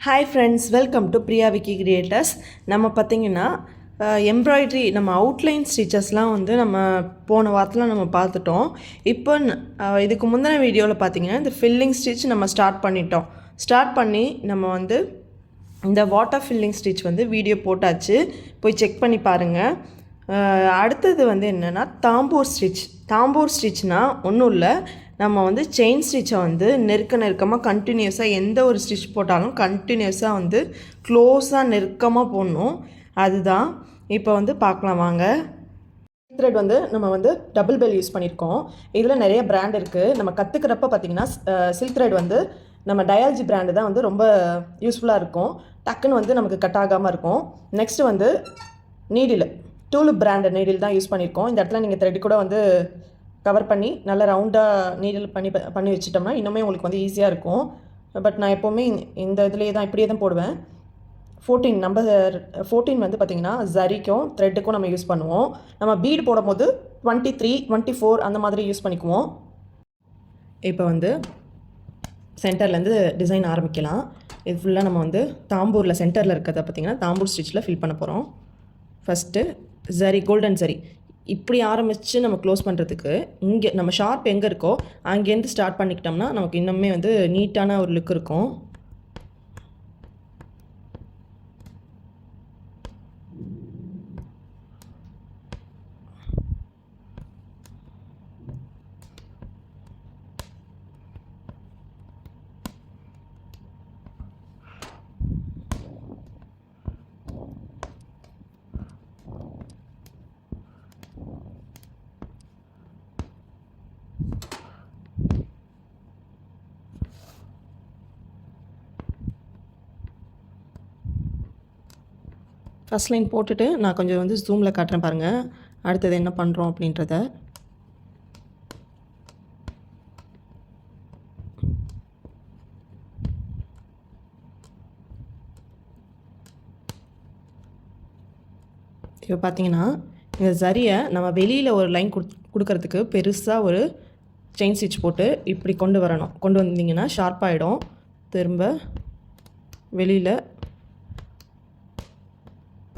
Hi friends, welcome to Priya Vicky Creators. நம்ம பார்த்தீங்கன்னா embroidery நம்ம அவுட்லைன் ஸ்டிச்சஸ்லாம் வந்து நம்ம போன வாரத்தில் நம்ம பார்த்துட்டோம். இப்போ இதுக்கு முந்தின வீடியோவில் பார்த்தீங்கன்னா இந்த ஃபில்லிங் ஸ்டிச் நம்ம ஸ்டார்ட் பண்ணி நம்ம வந்து இந்த வாட்டர் ஃபில்லிங் ஸ்டிச் வந்து வீடியோ போட்டாச்சு. போய் செக் பண்ணி பாருங்கள். அடுத்தது வந்து என்னென்னா தாம்பூர் ஸ்டிச்னால் ஒன்றும் இல்லை, நம்ம வந்து செயின் ஸ்டிச்சை வந்து நெருக்கமாக கண்டினியூஸாக எந்த ஒரு ஸ்டிச் போட்டாலும் கண்டினியூஸாக வந்து க்ளோஸாக நெருக்கமாக போடணும். அதுதான் இப்போ வந்து பார்க்கலாம் வாங்க. த்ரெட் வந்து நம்ம வந்து டபுள் பெல் யூஸ் பண்ணியிருக்கோம். இதில் நிறைய பிராண்ட் இருக்குது. நம்ம கற்றுக்கிறப்ப பார்த்திங்கன்னா சில்க் த்ரெட் வந்து நம்ம டயாலஜி பிராண்டு தான் வந்து ரொம்ப யூஸ்ஃபுல்லாக இருக்கும். டக்குன்னு வந்து நமக்கு கட் ஆகாமல் இருக்கும். நெக்ஸ்ட்டு வந்து நீடில் டூலிப் பிராண்டு நீடில் தான் யூஸ் பண்ணியிருக்கோம். இந்த இடத்துல நீங்கள் த்ரெட் கூட வந்து கவர் பண்ணி நல்லா ரவுண்டாக நீடில் பண்ணி வச்சிட்டோம்னா இன்னுமே உங்களுக்கு வந்து ஈஸியாக இருக்கும். பட் நான் எப்போவுமே இந்த இதுலேயே தான் இப்படியே தான் போடுவேன். 14 வந்து பார்த்திங்கன்னா ஜரிக்கும் த்ரெட்டுக்கும் நம்ம யூஸ் பண்ணுவோம். நம்ம பீடு போடும்போது 23, 24 அந்த மாதிரி யூஸ் பண்ணிக்குவோம். இப்போ வந்து சென்டர்லேருந்து டிசைன் ஆரம்பிக்கலாம். இது ஃபுல்லாக நம்ம வந்து தாம்பூரில் சென்டரில் இருக்கிறத பார்த்திங்கன்னா தாம்பூர் ஸ்டிச்சில் ஃபில் பண்ண போகிறோம். ஃபஸ்ட்டு ஜரி, கோல்டன் ஜரி இப்படி ஆரம்பித்து நம்ம க்ளோஸ் பண்ணுறதுக்கு இங்கே நம்ம ஷார்ப் எங்கே இருக்கோ அங்கேருந்து ஸ்டார்ட் பண்ணிக்கிட்டோம்னா நமக்கு இன்னுமே வந்து நீட்டான ஒரு லுக் இருக்கும். ஃபஸ்ட் லைன் போட்டுட்டு நான் கொஞ்சம் வந்து ஜூமில் காட்டுறேன் பாருங்கள், அடுத்தது என்ன பண்ணுறோம் அப்படின்றத. இப்போ பார்த்தீங்கன்னா இந்த ஜரியை நம்ம வெளியில் ஒரு லைன் கொடுக்கறதுக்கு பெருசாக ஒரு செயின் ஸ்டிச் போட்டு இப்படி கொண்டு வந்தீங்கன்னா ஷார்ப்பாகிடும். திரும்ப வெளியில்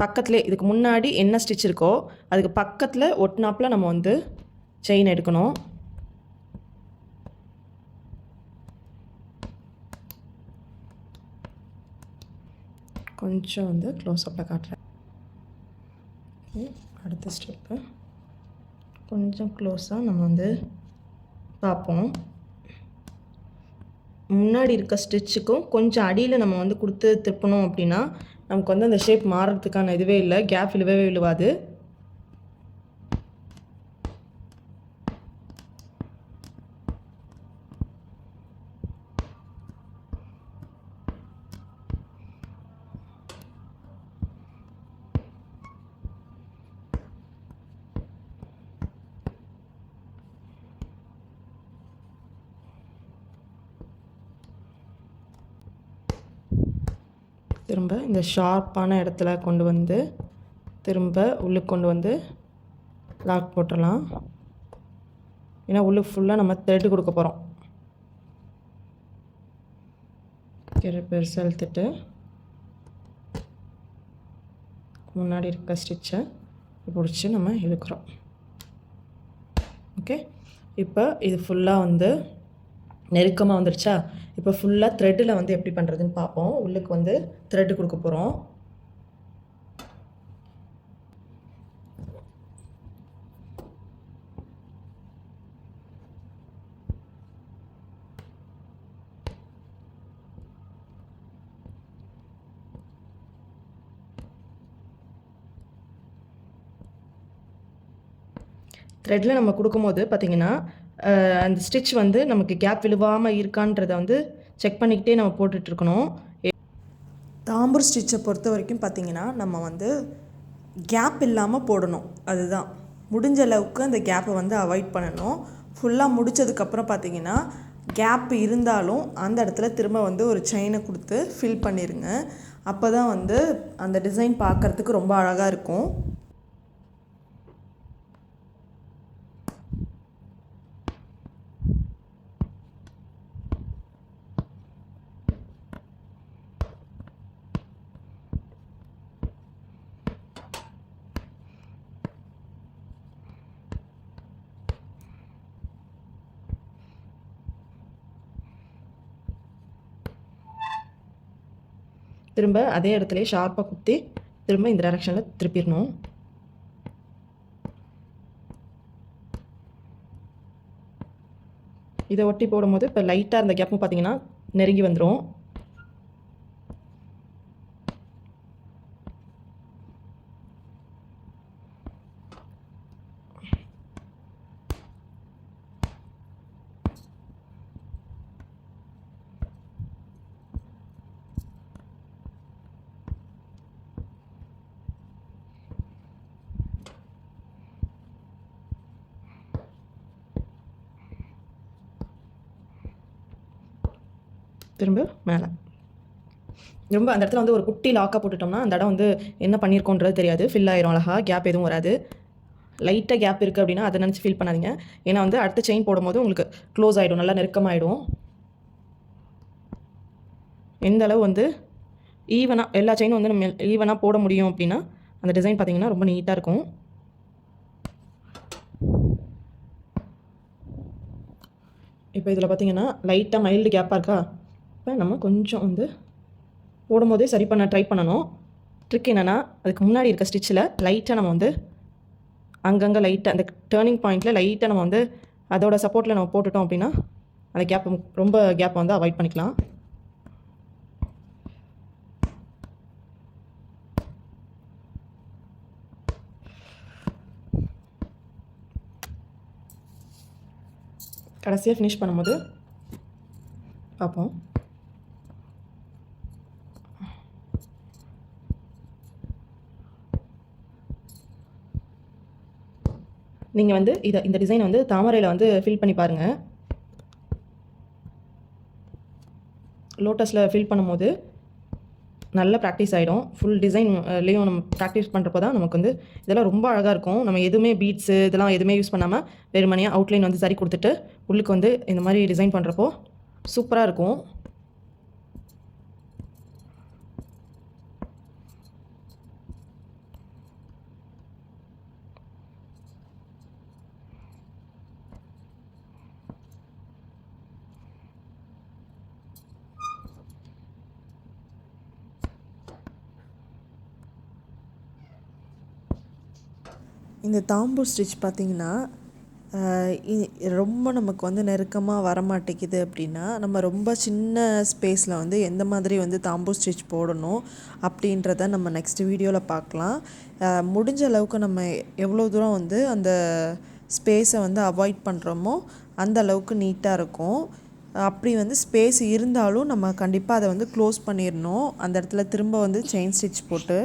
பக்கத்துலேயே இதுக்கு முன்னாடி என்ன ஸ்டிச் இருக்கோ அதுக்கு பக்கத்தில் ஒட்டினாப்பில் நம்ம வந்து செயின் எடுக்கணும். கொஞ்சம் வந்து க்ளோஸ்அப்பில் காட்டுறேன். அடுத்த ஸ்டெப்பு கொஞ்சம் க்ளோஸாக நம்ம வந்து பார்ப்போம். முன்னாடி இருக்க ஸ்டிச்சுக்கும் கொஞ்சம் அடியில் நம்ம வந்து கொடுத்து திருப்பணும் அப்படின்னா நமக்கு வந்து அந்த ஷேப் மாறுறதுக்கான இதுவே இல்லை, கேப் விழுவாது. திரும்ப இந்த ஷார்ப்பான இடத்துல கொண்டு வந்து திரும்ப உள்ளுக்கு கொண்டு வந்து லாக் போட்டுடலாம். ஏன்னா உள்ளுக்கு ஃபுல்லாக நம்ம த்ரெட்டு கொடுக்க போகிறோம். பெருசாக இழுத்துட்டு முன்னாடி இருக்க ஸ்டிச்சை பிடிச்சி நம்ம இழுக்கிறோம். ஓகே, இப்போ இது ஃபுல்லாக வந்து நெருக்கமாக வந்துடுச்சா? இப்போ ஃபுல்லாக த்ரெட்டில் வந்து எப்படி பண்ணுறதுன்னு பார்ப்போம். உள்ளுக்கு வந்து த்ரெட்டு கொடுக்க போகிறோம். த்ரெட்டில் நம்ம கொடுக்கும்போது பார்த்திங்கன்னா அந்த ஸ்டிச் வந்து நமக்கு கேப் விழுவாமல் இருக்கான்றதை வந்து செக் பண்ணிக்கிட்டே நம்ம போட்டுட்ருக்கணும். தாம்பூர் ஸ்டிச்சை பொறுத்த வரைக்கும் பார்த்திங்கன்னா நம்ம வந்து கேப் இல்லாமல் போடணும். அதுதான் முடிஞ்ச அளவுக்கு அந்த கேப்பை வந்து அவாய்ட் பண்ணணும். ஃபுல்லாக முடித்ததுக்கப்புறம் பார்த்திங்கன்னா கேப் இருந்தாலும் அந்த இடத்துல திரும்ப வந்து ஒரு செயினை கொடுத்து ஃபில் பண்ணிடுங்க. அப்போ தான் வந்து அந்த டிசைன் பார்க்குறதுக்கு ரொம்ப அழகாக இருக்கும். திரும்ப அதே இடத்துலையே ஷார்ப்பாக குத்தி திரும்ப இந்த டைரெக்ஷனில் திருப்பிடணும். இதை ஒட்டி போடும்போது இப்போ லைட்டாக அந்த கேப்பும் பார்த்தீங்கன்னா நெருங்கி வந்துடும். திரும்ப மேலே ரொம்ப அந்த இடத்துல வந்து ஒரு குட்டி லாக்காக போட்டுட்டோம்னா அந்த இடம் வந்து என்ன பண்ணியிருக்கோன்றது தெரியாது, ஃபில் ஆயிரும் அழகாக, கேப் எதுவும் வராது. லைட்டாக கேப் இருக்குது அப்படின்னா அதை நினச்சி ஃபீல் பண்ணாதீங்க. ஏன்னா வந்து அடுத்த செயின் போடும்போது உங்களுக்கு க்ளோஸ் ஆகிடும், நல்லா நெருக்கமாகிடும். எந்த அளவு வந்து ஈவனாக எல்லா செயினும் வந்து நம்ம ஈவனாக போட முடியும் அப்படின்னா அந்த டிசைன் பார்த்திங்கன்னா ரொம்ப நீட்டாக இருக்கும். இப்போ இதில் பார்த்திங்கன்னா லைட்டாக மைல்டு கேப்பாக இருக்கா, இப்போ நம்ம கொஞ்சம் வந்து போடும்போதே சரி பண்ண ட்ரை பண்ணணும். ட்ரிக் என்னென்னா அதுக்கு முன்னாடி இருக்க ஸ்டிச்சில் லைட்டாக நம்ம வந்து அங்கங்கே லைட்டாக அந்த டேர்னிங் பாயிண்ட்டில் லைட்டாக நம்ம வந்து அதோட சப்போர்ட்டில் நம்ம போட்டுட்டோம் அப்படின்னா அந்த கேப் ரொம்ப கேப்பை வந்து அவாய்ட் பண்ணிக்கலாம். கடைசியாக ஃபினிஷ் பண்ணும்போது பார்ப்போம். நீங்கள் வந்து இந்த டிசைனை வந்து தாமரையில் வந்து ஃபில் பண்ணி பாருங்கள். லோட்டஸில் ஃபில் பண்ணும்போது நல்ல ப்ராக்டிஸ் ஆகிடும். ஃபுல் டிசைன்லேயும் நம்ம ப்ராக்டிஸ் பண்ணுறப்போ தான் நமக்கு வந்து இதெல்லாம் ரொம்ப அழகாக இருக்கும். நம்ம எதுவுமே பீட்ஸு இதெல்லாம் எதுவுமே யூஸ் பண்ணாமல் வெறுமனையாக அவுட்லைன் வந்து சரி கொடுத்துட்டு உள்ளுக்கு வந்து இந்த மாதிரி டிசைன் பண்ணுறப்போ சூப்பராக இருக்கும். இந்த தாம்பூர் ஸ்டிச் பார்த்திங்கன்னா ரொம்ப நமக்கு வந்து நெருக்கமாக வரமாட்டேங்குது அப்படின்னா நம்ம ரொம்ப சின்ன ஸ்பேஸில் வந்து எந்த மாதிரி வந்து தாம்பூர் ஸ்டிச் போடணும் அப்படின்றத நம்ம நெக்ஸ்ட் வீடியோவில் பார்க்கலாம். முடிஞ்ச அளவுக்கு நம்ம எவ்வளோ தூரம் வந்து அந்த ஸ்பேஸை வந்து அவாய்ட் பண்ணுறோமோ அந்த அளவுக்கு நீட்டாக இருக்கும். அப்படி வந்து ஸ்பேஸ் இருந்தாலும் நம்ம கண்டிப்பாக அதை வந்து க்ளோஸ் பண்ணிடணும். அந்த இடத்துல திரும்ப வந்து செயின் ஸ்டிச் போட்டு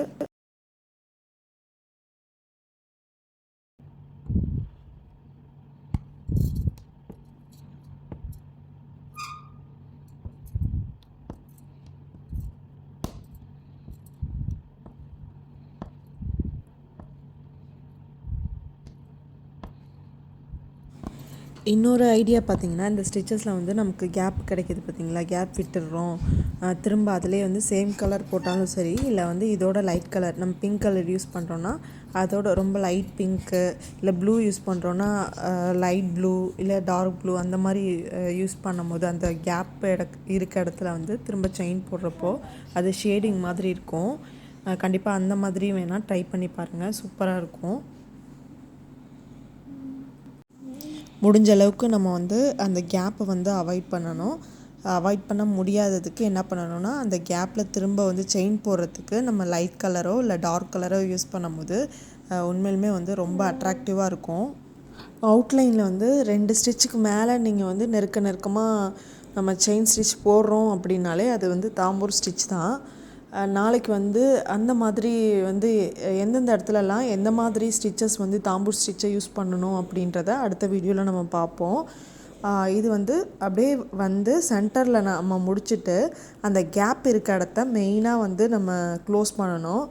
இன்னொரு ஐடியா பார்த்திங்கன்னா இந்த ஸ்டிச்சஸில் வந்து நமக்கு கேப் கிடைக்கிது பார்த்திங்களா, கேப் விட்டுடுறோம். திரும்ப அதிலே வந்து சேம் கலர் போட்டாலும் சரி, இல்லை வந்து இதோட லைட் கலர் நம்ம பிங்க் கலர் யூஸ் பண்ணுறோன்னா அதோட ரொம்ப லைட் பிங்க்கு, இல்லை ப்ளூ யூஸ் பண்ணுறோன்னா லைட் ப்ளூ இல்லை டார்க் ப்ளூ அந்த மாதிரி யூஸ் பண்ணும்போது அந்த கேப் இருக்க இடத்துல வந்து திரும்ப செயின் போடுறப்போ அது ஷேடிங் மாதிரி இருக்கும். கண்டிப்பாக அந்த மாதிரி வேணால் ட்ரை பண்ணி பாருங்கள், சூப்பராக இருக்கும். முடிஞ்ச அளவுக்கு நம்ம வந்து அந்த கேப்பை வந்து அவாய்ட் பண்ணணும். அவாய்ட் பண்ண முடியாததுக்கு என்ன பண்ணணும்னா அந்த கேப்பில் திரும்ப வந்து செயின் போடுறதுக்கு நம்ம லைட் கலரோ இல்லை டார்க் கலரோ யூஸ் பண்ணும்போது உண்மையிலுமே வந்து ரொம்ப அட்ராக்டிவாக இருக்கும். அவுட்லைனில் வந்து 2 ஸ்டிச்சுக்கு மேலே நீங்கள் வந்து நெருக்கமாக நம்ம செயின் ஸ்டிச் போடுறோம் அப்படின்னாலே அது வந்து தாம்பூர் ஸ்டிச் தான். நாளைக்கு வந்து அந்த மாதிரி வந்து எந்தெந்த இடத்துலலாம் எந்த மாதிரி ஸ்டிச்சஸ் வந்து தாம்பூர் ஸ்டிச்சை யூஸ் பண்ணணும் அப்படின்றத அடுத்த வீடியோவில் நம்ம பார்ப்போம். இது வந்து அப்படியே வந்து சென்டரில் நம்ம முடிச்சுட்டு அந்த கேப் இருக்க இடத்த மெயினாக வந்து நம்ம க்ளோஸ் பண்ணணும்.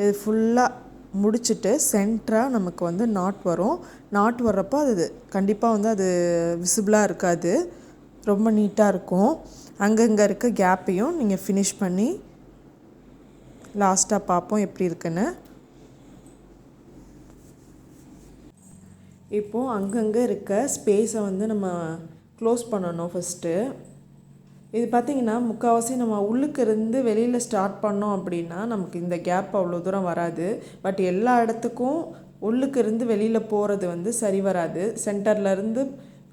இது ஃபுல்லாக முடிச்சுட்டு சென்டராக நமக்கு வந்து நாட் வரும். நாட் வர்றப்போ அது கண்டிப்பாக வந்து அது விசிபிளாக இருக்காது, ரொம்ப நீட்டாக இருக்கும். அங்கங்கே இருக்க கேப்பையும் நீங்கள் ஃபினிஷ் பண்ணி லாஸ்ட்டாக பார்ப்போம் எப்படி இருக்குன்னு. இப்போது அங்கங்கே இருக்க ஸ்பேஸை வந்து நம்ம க்ளோஸ் பண்ணணும் ஃபஸ்ட்டு. இது பார்த்திங்கன்னா முக்கால்வாசி நம்ம உள்ளுக்கு இருந்து வெளியில் ஸ்டார்ட் பண்ணோம் அப்படின்னா நமக்கு இந்த கேப் அவ்வளோ தூரம் வராது. பட் எல்லா இடத்துக்கும் உள்ளுக்கு இருந்து வெளியில் போகிறது வந்து சரி வராது. சென்டர்லேருந்து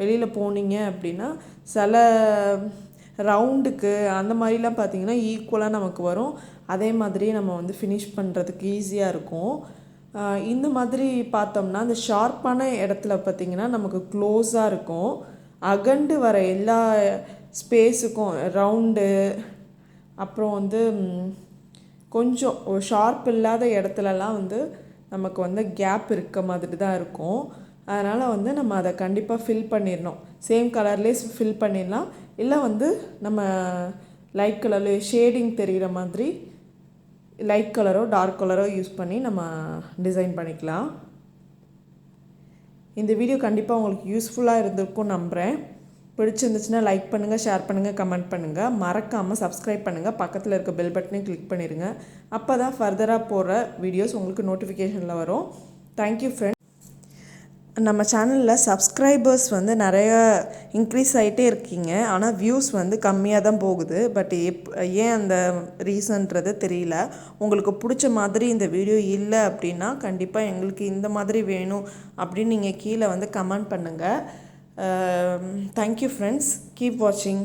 வெளியில் போனீங்க அப்படின்னா சில ரவுண்டுக்கு அந்த மாதிரிலாம் பார்த்திங்கன்னா ஈக்குவலாக நமக்கு வரும். அதே மாதிரி நம்ம வந்து ஃபினிஷ் பண்ணுறதுக்கு ஈஸியாக இருக்கும். இந்த மாதிரி பார்த்தோம்னா இந்த ஷார்ப்பான இடத்துல பார்த்திங்கன்னா நமக்கு க்ளோஸாக இருக்கும். அகண்டு வர எல்லா ஸ்பேஸுக்கும் ரவுண்டு அப்புறம் வந்து கொஞ்சம் ஷார்ப் இல்லாத இடத்துலலாம் வந்து நமக்கு வந்து கேப் இருக்க மாதிரி தான் இருக்கும். அதனால் வந்து நம்ம அதை கண்டிப்பாக ஃபில் பண்ணிடணும். சேம் கலர்லேயே ஃபில் பண்ணிடலாம். இல்லை வந்து நம்ம லைட் கலர்லேயே ஷேடிங் தெரிகிற மாதிரி லைட் கலரோ டார்க் கலரோ யூஸ் பண்ணி நம்ம டிசைன் பண்ணிக்கலாம். இந்த வீடியோ கண்டிப்பாக உங்களுக்கு யூஸ்ஃபுல்லாக இருந்திருக்கும் நம்புகிறேன். பிடிச்சிருந்துச்சுன்னா லைக் பண்ணுங்கள், ஷேர் பண்ணுங்கள், கமெண்ட் பண்ணுங்கள். மறக்காமல் சப்ஸ்கிரைப் பண்ணுங்கள். பக்கத்தில் இருக்க பெல் பட்டனையும் கிளிக் பண்ணிடுங்க. அப்போ தான் ஃபர்தராக போடுற வீடியோஸ் உங்களுக்கு நோட்டிஃபிகேஷனில் வரும். Thank you friends. நம்ம சேனலில் சப்ஸ்கிரைபர்ஸ் வந்து நிறைய இன்க்ரீஸ் ஆகிட்டே இருக்கீங்க. ஆனால் வியூஸ் வந்து கம்மியாக தான் போகுது. பட் ஏன் அந்த ரீசன்றது தெரியல. உங்களுக்கு பிடிச்ச மாதிரி இந்த வீடியோ இல்லை அப்படின்னா கண்டிப்பாக எங்களுக்கு இந்த மாதிரி வேணும் அப்படின்னு நீங்கள் கீழே வந்து கமெண்ட் பண்ணுங்கள். Thank you friends. கீப் வாட்சிங்.